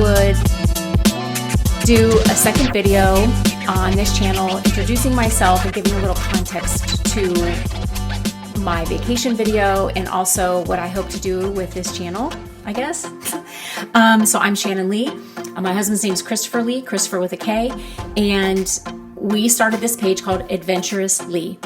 would do a second video on this channel introducing myself and giving a little context to my vacation video and also what I hope to do with this channel, I guess. So I'm Shannon Lee. My husband's name is Christopher Lee, Christopher with a K, and we started this page called Adventurous Lee.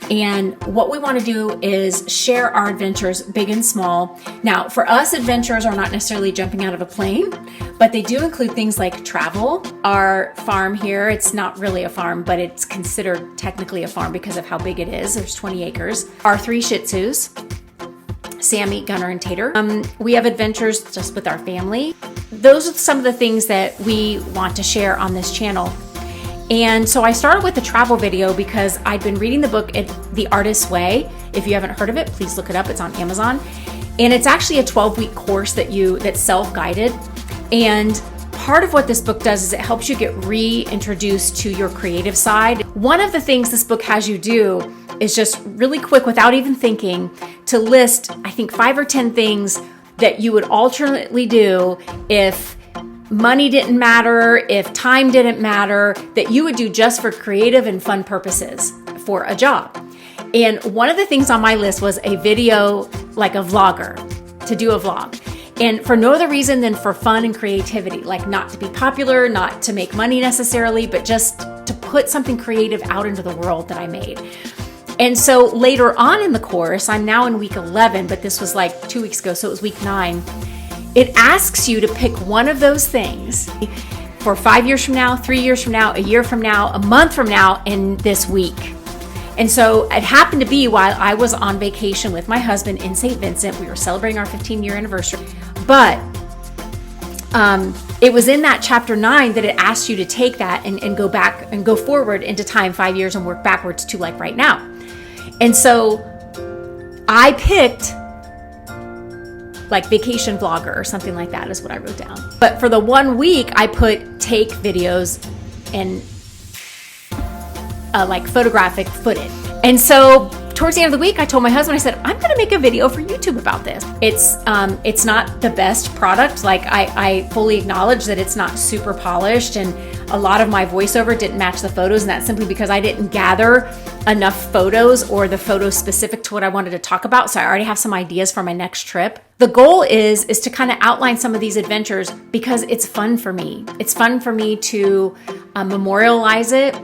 And what we want to do is share our adventures, big and small. Now, for us, adventures are not necessarily jumping out of a plane, but they do include things like travel. Our farm here, it's not really a farm, but it's considered technically a farm because of how big it is. There's 20 acres. Our 3 Shih Tzus, Sammy, Gunner, and Tater. We have adventures just with our family. Those are some of the things that we want to share on this channel. And so I started with the travel video because I'd been reading the book The Artist's Way. If you haven't heard of it, please look it up. It's on Amazon. And it's actually a 12-week course that's self-guided. And part of what this book does is it helps you get reintroduced to your creative side. One of the things this book has you do is just really quick, without even thinking, to list, I think, 5 or 10 things that you would alternately do if money didn't matter, if time didn't matter, that you would do just for creative and fun purposes for a job. And one of the things on my list was a video, like a vlogger, to do a vlog. And for no other reason than for fun and creativity, like not to be popular, not to make money necessarily, but just to put something creative out into the world that I made. And so later on in the course, I'm now in week 11, but this was like 2 weeks ago, so it was week 9. It asks you to pick one of those things for 5 years from now, 3 years from now, a year from now, a month from now, and this week. And so it happened to be while I was on vacation with my husband in St. Vincent. We were celebrating our 15-year anniversary. But it was in that chapter 9 that it asked you to take that and go back and go forward into time 5 years and work backwards to like right now. And so I picked like vacation vlogger or something like that is what I wrote down. But for the 1 week, I put take videos and like photographic footage. And so towards the end of the week, I told my husband, I said, I'm gonna make a video for YouTube about this. It's not the best product. Like I fully acknowledge that it's not super polished and a lot of my voiceover didn't match the photos, and that's simply because I didn't gather enough photos or the photos specific to what I wanted to talk about. So I already have some ideas for my next trip. The goal is to kind of outline some of these adventures because it's fun for me. It's fun for me to memorialize it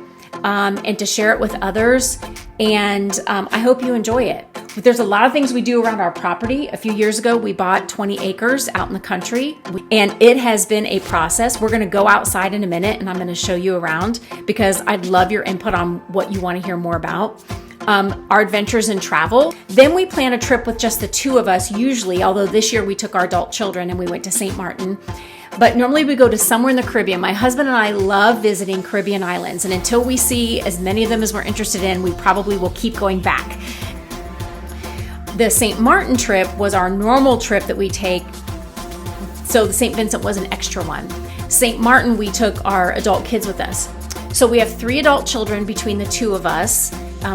and to share it with others. And I hope you enjoy it. There's a lot of things we do around our property. A few years ago, we bought 20 acres out in the country, and it has been a process. We're gonna go outside in a minute and I'm gonna show you around because I'd love your input on what you wanna hear more about. Our adventures in travel. Then we plan a trip with just the 2 of us usually, although this year we took our adult children and we went to St. Martin. But normally we go to somewhere in the Caribbean. My husband and I love visiting Caribbean islands, and until we see as many of them as we're interested in, we probably will keep going back. The St. Martin trip was our normal trip that we take, so the St. Vincent was an extra one. St. Martin, we took our adult kids with us. So we have 3 adult children between the 2 of us.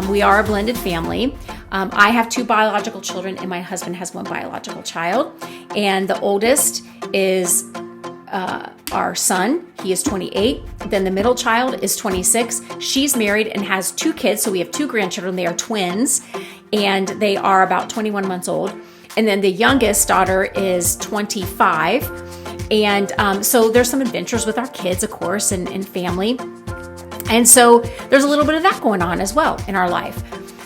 We are a blended family. I have 2 biological children and my husband has 1 biological child. And the oldest is our son. He is 28. Then the middle child is 26. She's married and has 2 kids. So we have 2 grandchildren. They are twins and they are about 21 months old. And then the youngest daughter is 25. And so there's some adventures with our kids, of course, and family. And so there's a little bit of that going on as well in our life.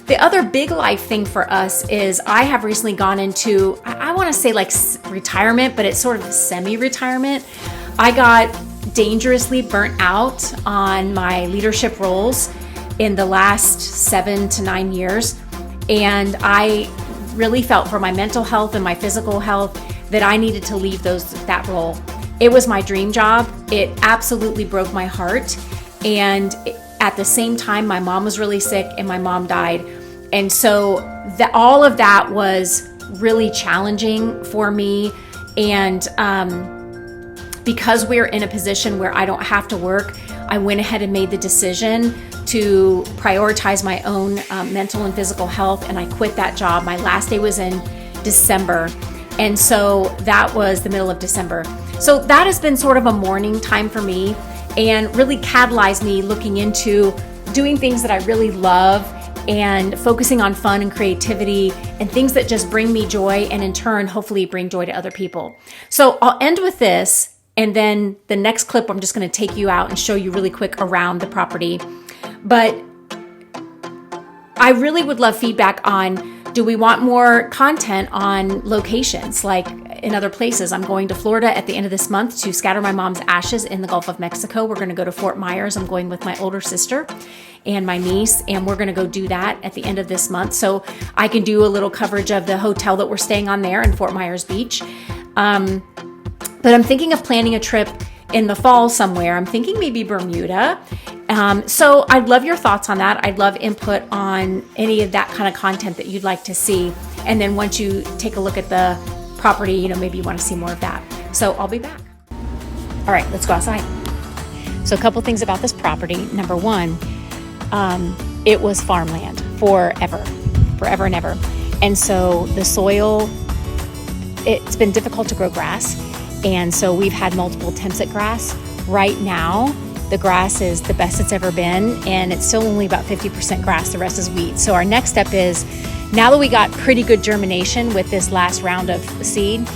The other big life thing for us is I have recently gone into, I want to say like retirement, but it's sort of semi-retirement. I got dangerously burnt out on my leadership roles in the last 7 to 9 years. And I really felt for my mental health and my physical health that I needed to leave that role. It was my dream job. It absolutely broke my heart. And at the same time, my mom was really sick and my mom died. And so all of that was really challenging for me. And because we're in a position where I don't have to work, I went ahead and made the decision to prioritize my own mental and physical health, and I quit that job. My last day was in December. And so that was the middle of December. So that has been sort of a mourning time for me and really catalyzed me looking into doing things that I really love and focusing on fun and creativity and things that just bring me joy and in turn, hopefully bring joy to other people. So I'll end with this, and then the next clip, I'm just going to take you out and show you really quick around the property. But I really would love feedback on, do we want more content on locations like in other places? I'm going to Florida at the end of this month to scatter my mom's ashes in the Gulf of Mexico. We're going to go to Fort Myers. I'm going with my older sister and my niece, and we're going to go do that at the end of this month. So I can do a little coverage of the hotel that we're staying on there in Fort Myers Beach. But I'm thinking of planning a trip in the fall somewhere. I'm thinking maybe Bermuda. So I'd love your thoughts on that. I'd love input on any of that kind of content that you'd like to see. And then once you take a look at the property, maybe you want to see more of that. So I'll be back. All right, let's go outside. So a couple things about this property. Number one, it was farmland forever and ever. And so the soil, it's been difficult to grow grass. And so we've had multiple attempts at grass. Right now, the grass is the best it's ever been, and it's still only about 50% grass. The rest is weeds. So our next step is, now that we got pretty good germination with this last round of seed,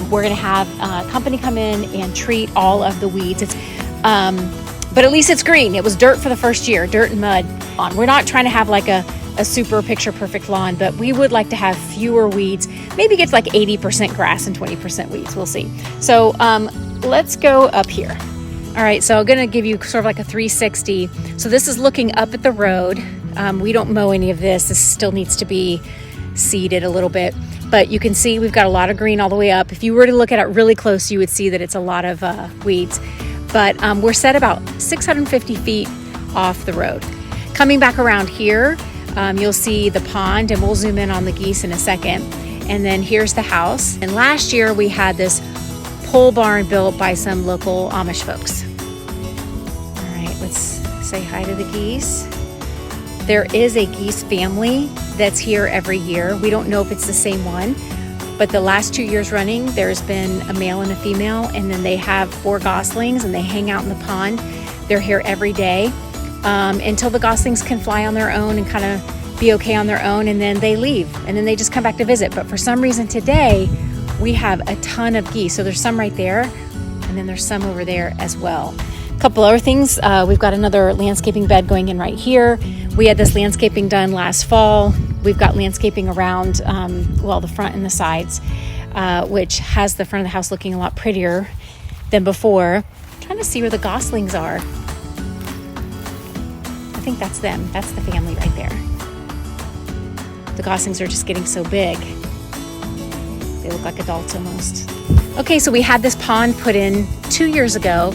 we're going to have a company come in and treat all of the weeds. But at least it's green. It was dirt for the first year, dirt and mud. We're not trying to have like a super picture perfect lawn, but we would like to have fewer weeds. Maybe get like 80% grass and 20% weeds. We'll see. So let's go up here. All right, so I'm gonna give you sort of like a 360. So this is looking up at the road. We don't mow any of this. This still needs to be seeded a little bit, but you can see we've got a lot of green all the way up. If you were to look at it really close, you would see that it's a lot of weeds, but we're set about 650 feet off the road. Coming back around here, you'll see the pond, and we'll zoom in on the geese in a second. And then here's the house. And last year we had this pole barn built by some local Amish folks. All right, let's say hi to the geese. There is a geese family that's here every year. We don't know if it's the same one, but the last 2 years running, there's been a male and a female, and then they have 4 goslings, and they hang out in the pond. They're here every day until the goslings can fly on their own and kind of be okay on their own, and then they leave, and then they just come back to visit. But for some reason today, we have a ton of geese. So there's some right there, and then there's some over there as well. A couple other things. We've got another landscaping bed going in right here. We had this landscaping done last fall. We've got landscaping around, the front and the sides, which has the front of the house looking a lot prettier than before. I'm trying to see where the goslings are. I think that's them. That's the family right there. The goslings are just getting so big. They look like adults almost. Okay, so we had this pond put in 2 years ago,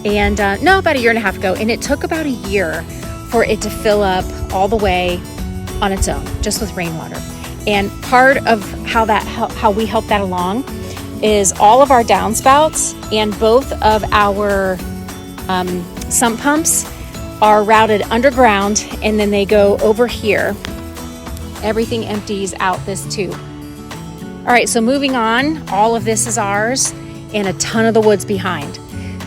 and about a year and a half ago, and it took about a year for it to fill up all the way on its own, just with rainwater. And part of how we help that along is all of our downspouts and both of our sump pumps are routed underground, and then they go over here. Everything empties out this tube. All right, so moving on, all of this is ours and a ton of the wood's behind.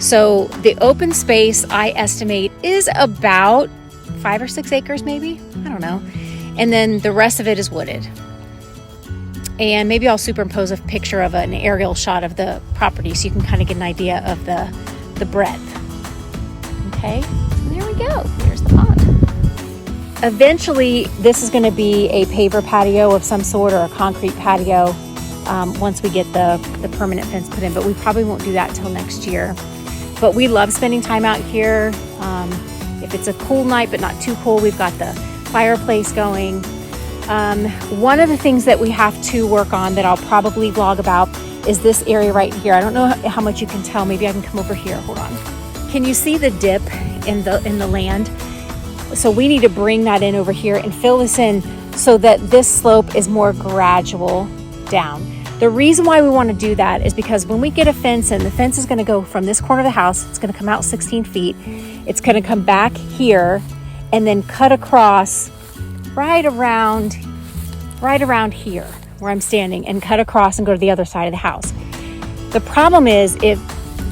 So the open space, I estimate, is about 5 or 6 acres maybe, I don't know. And then the rest of it is wooded. And maybe I'll superimpose a picture of an aerial shot of the property so you can kind of get an idea of the breadth. Okay, so there we go, there's the pond. Eventually, this is gonna be a paver patio of some sort, or a concrete patio, once we get the permanent fence put in, but we probably won't do that till next year. But we love spending time out here. If it's a cool night, but not too cool, we've got the fireplace going. One of the things that we have to work on that I'll probably vlog about is this area right here. I don't know how much you can tell. Maybe I can come over here, hold on. Can you see the dip in the land? So we need to bring that in over here and fill this in so that this slope is more gradual down. The reason why we want to do that is because when we get a fence in, the fence is going to go from this corner of the house, it's going to come out 16 feet, it's going to come back here and then cut across right around here, where I'm standing and cut across and go to the other side of the house. The problem is, if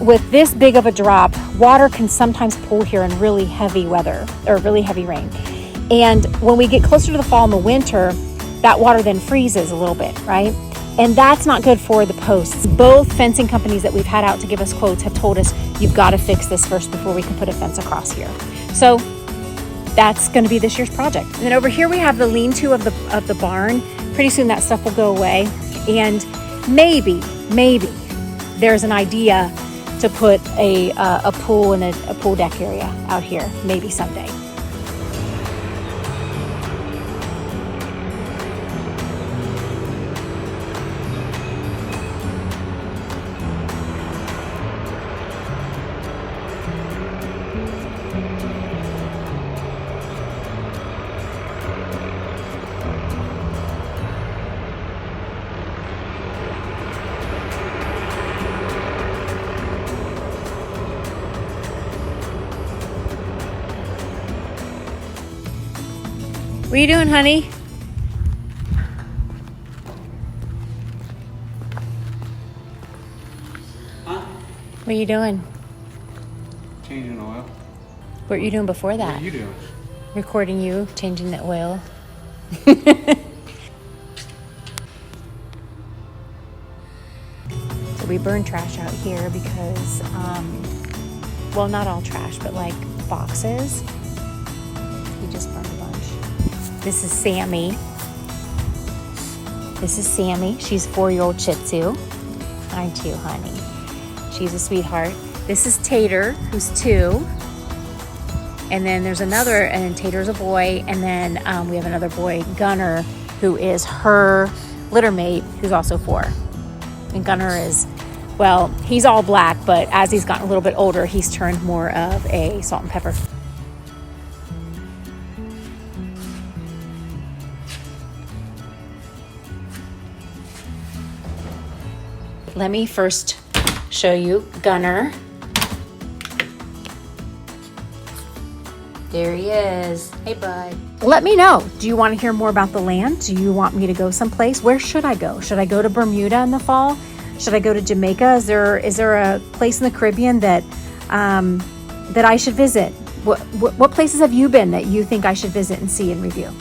with this big of a drop, water can sometimes pool here in really heavy weather or really heavy rain. And when we get closer to the fall and the winter, that water then freezes a little bit, right? And that's not good for the posts. Both fencing companies that we've had out to give us quotes have told us, you've got to fix this first before we can put a fence across here. So that's going to be this year's project. And then over here we have the lean-to of the barn. Pretty soon that stuff will go away. And maybe there's an idea to put a pool and a pool deck area out here, maybe someday. What are you doing, honey? Huh? What are you doing? Changing oil. What were you doing before that? What are you doing? Recording you, changing the oil. So we burn trash out here because, well, not all trash, but like boxes. We just burned a bunch. This is Sammy. She's a 4-year-old Shih Tzu. Aren't you, honey? She's a sweetheart. This is Tater, who's 2. And then there's another, and Tater's a boy. And then we have another boy, Gunner, who is her litter mate, who's also 4. And Gunner is, well, he's all black, but as he's gotten a little bit older, he's turned more of a salt and pepper. Let me first show you Gunner. There he is. Hey, bud. Let me know. Do you want to hear more about the land? Do you want me to go someplace? Where should I go? Should I go to Bermuda in the fall? Should I go to Jamaica? Is there a place in the Caribbean that I should visit? What places have you been that you think I should visit and see and review?